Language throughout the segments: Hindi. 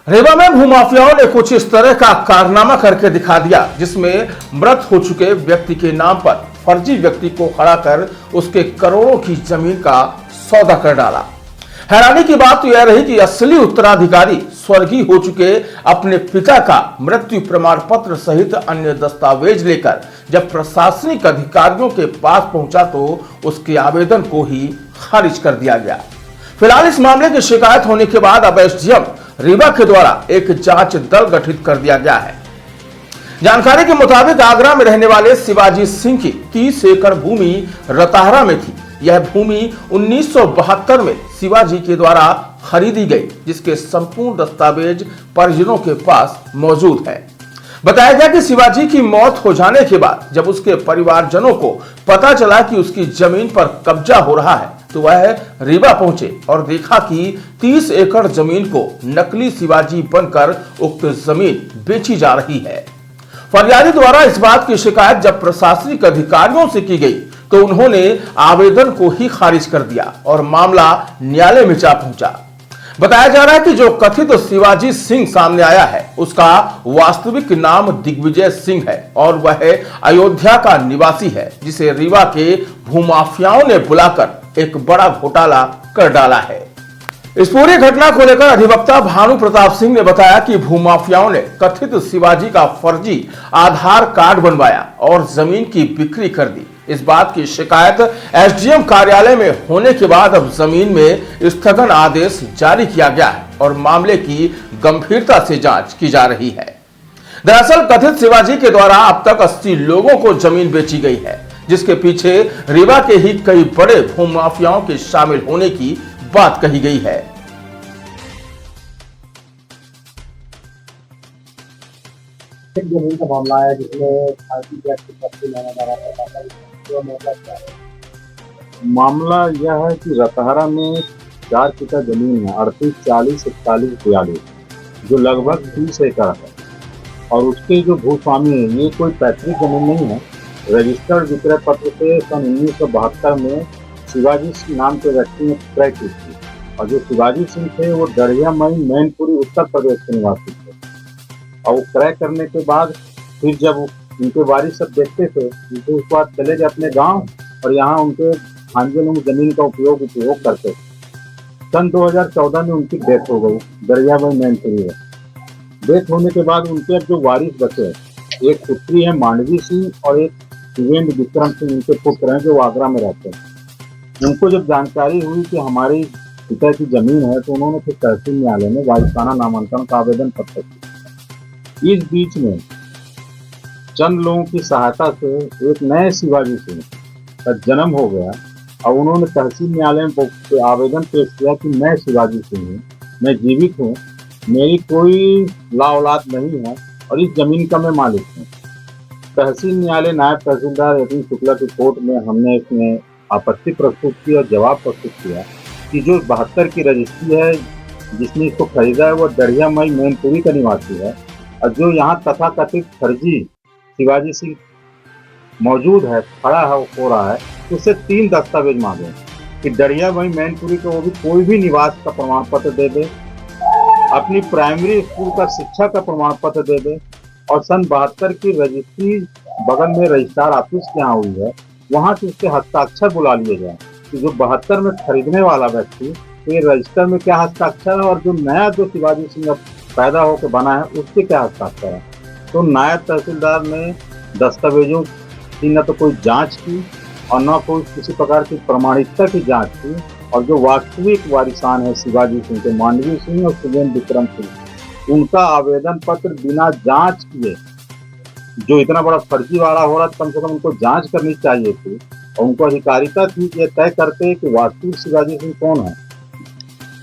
रेवा में भूमाफियाओं ने कुछ इस तरह का कारनामा करके दिखा दिया जिसमें मृत हो चुके व्यक्ति के नाम पर फर्जी व्यक्ति को खड़ा कर उसके करोड़ों की जमीन का सौदा कर डाला। हैरानी की बात तो यह रही कि असली उत्तराधिकारी स्वर्गीय हो चुके अपने पिता का मृत्यु प्रमाण पत्र सहित अन्य दस्तावेज लेकर जब प्रशासनिक अधिकारियों के पास पहुंचा तो उसके आवेदन को ही खारिज कर दिया गया। फिलहाल इस मामले की शिकायत होने के बाद अब एसडीएम रीवा के द्वारा एक जांच दल गठित कर दिया गया है। जानकारी के मुताबिक आगरा में रहने वाले शिवाजी सिंह की 30 एकड़ भूमि रताहरा में थी। यह भूमि 1972 में शिवाजी के द्वारा खरीदी गई, जिसके संपूर्ण दस्तावेज परिजनों के पास मौजूद है। बताया गया कि शिवाजी की मौत हो जाने के बाद जब उसके परिवारजनों को पता चला कि उसकी जमीन पर कब्जा हो रहा है तो वह रीवा पहुंचे और देखा कि 30 एकड़ जमीन को नकली शिवाजी बनकर उक्त जमीन बेची जा रही है। फरियादी द्वारा इस बात की शिकायत जब प्रशासनिक अधिकारियों से की गई तो उन्होंने आवेदन को ही खारिज कर दिया और मामला न्यायालय में जा पहुंचा। बताया जा रहा है कि जो कथित शिवाजी सिंह सामने आया है उसका वास्तविक नाम दिग्विजय सिंह है और वह अयोध्या का निवासी है, जिसे रीवा के भूमाफियाओं ने बुलाकर एक बड़ा घोटाला कर डाला है। इस पूरी घटना को लेकर अधिवक्ता भानु प्रताप सिंह ने बताया कि भूमाफियाओं ने कथित शिवाजी का फर्जी आधार कार्ड बनवाया और जमीन की बिक्री कर दी। इस बात की शिकायत एसडीएम कार्यालय में होने के बाद अब जमीन में स्थगन आदेश जारी किया गया है और मामले की गंभीरता से जांच की जा रही है। दरअसल कथित शिवाजी के द्वारा अब तक 80 लोगों को जमीन बेची गई है, जिसके पीछे रीवा के ही कई बड़े भूमाफियाओं के शामिल होने की बात कही गई है। जमीन का मामला है जिसमें खासी गैस की पट्टी लेना जा रहा था। तो मामला यह है कि रतहरा में 4 कट्ठा जमीन है, 38, 40, 41, 42, जो लगभग 30 एकड़ है और उसके जो भूस्वामी है ये कोई पैतृक जमीन नहीं है। रजिस्टर्ड विक्रय पत्र से सन 1972 में शिवाजी सिंह नाम के व्यक्ति ने क्रय की थी और जो शिवाजी सिंह थे वो दरिया मई मैनपुरी उत्तर प्रदेश के निवासी थे और क्रय करने के बाद फिर जब उनके वारिस सब देखते थे तो उसके बाद चले गए अपने गांव और यहाँ उनके भांजे लोग जमीन का उपयोग करते थे। सन 2014 में उनकी डेथ हो गई दरिया मई मैनपुरी में। डेथ होने के बाद उनके जो वारिस बचे, एक पुत्री है मांडवी सिंह और एक शिवेंद्र विक्रम सिंह, उनके पुत्र हैं जो आगरा में रहते हैं। उनको जब जानकारी हुई कि हमारी पिता की जमीन है तो उन्होंने फिर तहसील न्यायालय में वारिसाना नामांकन का आवेदन पत्र किया। इस बीच में चंद लोगों की सहायता से एक नए शिवाजी सिंह का जन्म हो गया और उन्होंने तहसील न्यायालय में आवेदन पेश किया कि मैं शिवाजी सिंह हूँ, मैं जीवित हूँ, मेरी कोई ला औलाद नहीं है और इस जमीन का मैं मालिक हूँ। तहसील न्यायालय नायब तहसीलदार यतीन शुक्ला की कोर्ट में हमने इसमें आपत्ति प्रस्तुत की और जवाब प्रस्तुत किया कि जो 72 की रजिस्ट्री है जिसने इसको खरीदा है वो दरिया मई मैनपुरी का निवासी है और जो यहाँ तथाकथित फर्जी शिवाजी सिंह मौजूद है, खड़ा है, हो रहा है, उससे 3 दस्तावेज मांगे कि दरिया मई मैनपुरी को वो भी कोई भी निवास का प्रमाण पत्र दे दे, अपनी प्राइमरी स्कूल का शिक्षा का प्रमाण पत्र दे दे और सन 72 की रजिस्ट्री बगल में रजिस्ट्रार ऑफिस यहाँ हुई है वहाँ से उसके हस्ताक्षर बुला लिए जाए कि जो 72 में खरीदने वाला व्यक्ति ये रजिस्टर में क्या हस्ताक्षर है और जो नया जो शिवाजी सिंह पैदा होकर बना है उसके क्या हस्ताक्षर है। तो नायब तहसीलदार ने दस्तावेजों की न तो कोई जांच की और न कोई किसी प्रकार की प्रमाणिकता की जांच की और जो वास्तविक वारिसान है शिवाजी सिंह के, मांडवी सिंह और शिवेंद्र विक्रम सिंह, उनका आवेदन पत्र बिना जांच किए, जो इतना बड़ा फर्जी वाला हो रहा कम से कम उनको जांच करनी चाहिए थी और उनको अधिकारिता थी कि तय करते कि वास्तविक शिवाजी सिंह कौन है,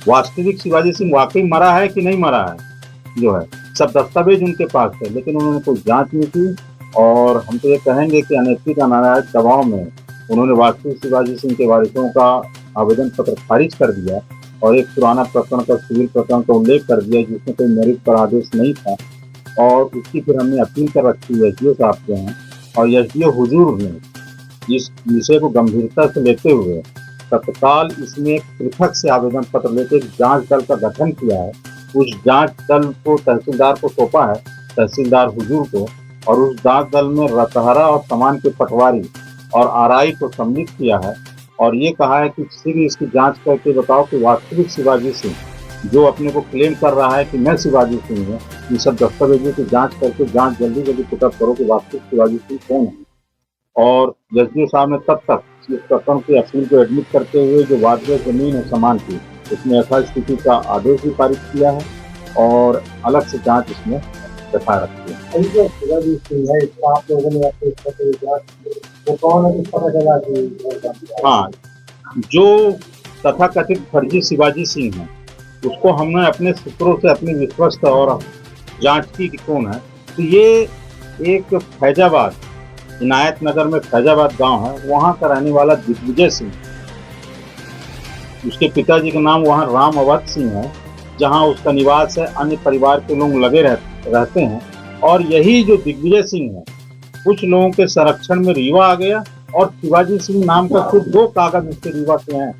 वास्तविक शिवाजी सिंह वाकई मरा है कि नहीं मरा है। जो है सब दस्तावेज उनके पास थे लेकिन उन्होंने कोई जांच नहीं की और हम तो ये कहेंगे कि अनैतिक अनाराज दबाव में उन्होंने वास्तविक शिवाजी सिंह के वारिसों का आवेदन पत्र खारिज कर दिया और एक पुराना प्रकरण का सिविल प्रकरण का उल्लेख कर दिया जिसमें कोई मेरिट पर आदेश नहीं था और उसकी फिर हमने अपील कर रखी है एसडीओ साहब के हैं और एसडीओ हुजूर ने इस विषय को गंभीरता से लेते हुए तत्काल इसमें एक पृथक से आवेदन पत्र लेकर एक जांच दल का गठन किया है उस जांच दल को तहसीलदार को सौंपा है, तहसीलदार हुजूर को, और उस जांच दल में रतहरा और सामान के पटवारी और आरआई को सम्मिलित किया है और ये कहा है कि शीघ्र इसकी जांच करके बताओ कि वास्तविक शिवाजी सिंह जो अपने को क्लेम कर रहा है कि मैं शिवाजी सिंह हूँ, इन सब दस्तावेजों की जांच करके जांच जल्दी जल्दी पुटअप करो कि वास्तविक शिवाजी सिंह कौन है। और एसडीओ साहब ने तब तक इस प्रकरण के अपील को एडमिट करते हुए जो वाजिब जमीन है सामान की, उसमें यथास्थिति का आदेश भी पारित किया है और अलग से जांच इसमें बैठा रखी है। जो शिवाजी सिंह है, इसका आप लोगों ने अपने वो कौन है, किस पता चला कि हाँ, जो तथाकथित फर्जी शिवाजी सिंह है उसको हमने अपने सूत्रों से अपनी विश्वस्त और जांच की कि कौन है। तो ये एक फैजाबाद, इनायत नगर में फैजाबाद गांव है, वहाँ का रहने वाला दिग्विजय सिंह, उसके पिताजी का नाम वहाँ राम अवध सिंह है, जहाँ उसका निवास है, अन्य परिवार के लोग लगे रहते हैं। और यही जो दिग्विजय सिंह है, कुछ लोगों के संरक्षण में रीवा आ गया और शिवाजी सिंह नाम का कुछ 2 कागज उसके रीवा के हैं।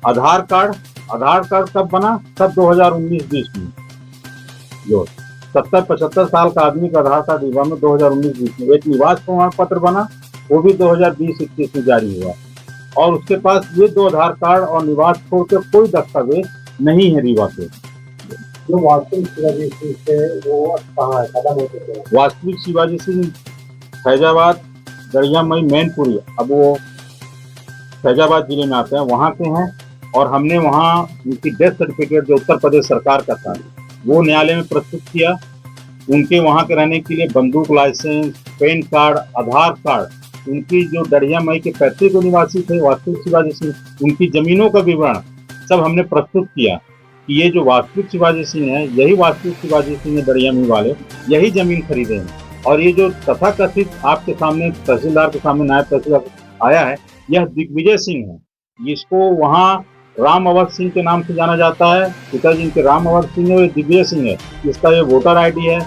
आधार कार्ड कब बना? तब 2019-20 में, जो 70-75 साल का आदमी का आधार कार्ड रीवा में 2019-20 में। एक निवास प्रमाण पत्र बना, वो भी 2020-21 में जारी हुआ और उसके पास ये 2 आधार कार्ड और निवास छोड़ के कोई दस्तावेज नहीं है रीवा के। जो वास्तविक शिवाजी सिंह से वो कहाँ है, कदम होते थे? वास्तविक शिवाजी सिंह फैजाबाद, दरियामई, मैनपुरी, अब वो फैजाबाद जिले में आते हैं, वहाँ के हैं। और हमने वहाँ उनकी डेथ सर्टिफिकेट जो उत्तर प्रदेश सरकार का था वो न्यायालय में प्रस्तुत किया। उनके वहाँ के रहने के लिए बंदूक लाइसेंस, पैन कार्ड, आधार कार्ड, उनकी जो दरियामई के पैतृक निवासी थे वास्तविक शिवाजी सिंह, उनकी जमीनों का विवरण सब हमने प्रस्तुत किया कि ये जो वास्तविक शिवाजी सिंह है, यही वास्तविक शिवाजी सिंह है, दरियामई वाले यही जमीन खरीदे हैं। और ये जो तथाकथित आपके सामने तहसीलदार के सामने नायब तहसीलदार आया है, यह दिग्विजय सिंह है, जिसको वहाँ राम अवध सिंह के नाम से जाना जाता है। पिताजी इनके राम अवध सिंह है, दिग्विजय सिंह है, इसका ये वोटर आईडी है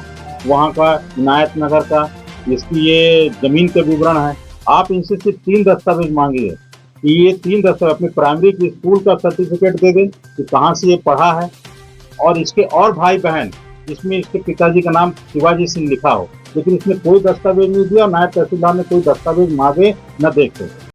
वहाँ का, इनायत नगर का, इसकी ये जमीन के विवरण है। आप इनसे सिर्फ 3 दस्तावेज मांगिए कि ये 3 दस्तावेज, अपने प्राइमरी की स्कूल का सर्टिफिकेट दे दें कि कहाँ से ये पढ़ा है, और इसके और भाई बहन जिसमें इसके पिताजी का नाम शिवाजी सिंह लिखा हो, लेकिन इसमें कोई दस्तावेज नहीं दिया। नायब तहसीलदार ने कोई दस्तावेज मांगे न देखे।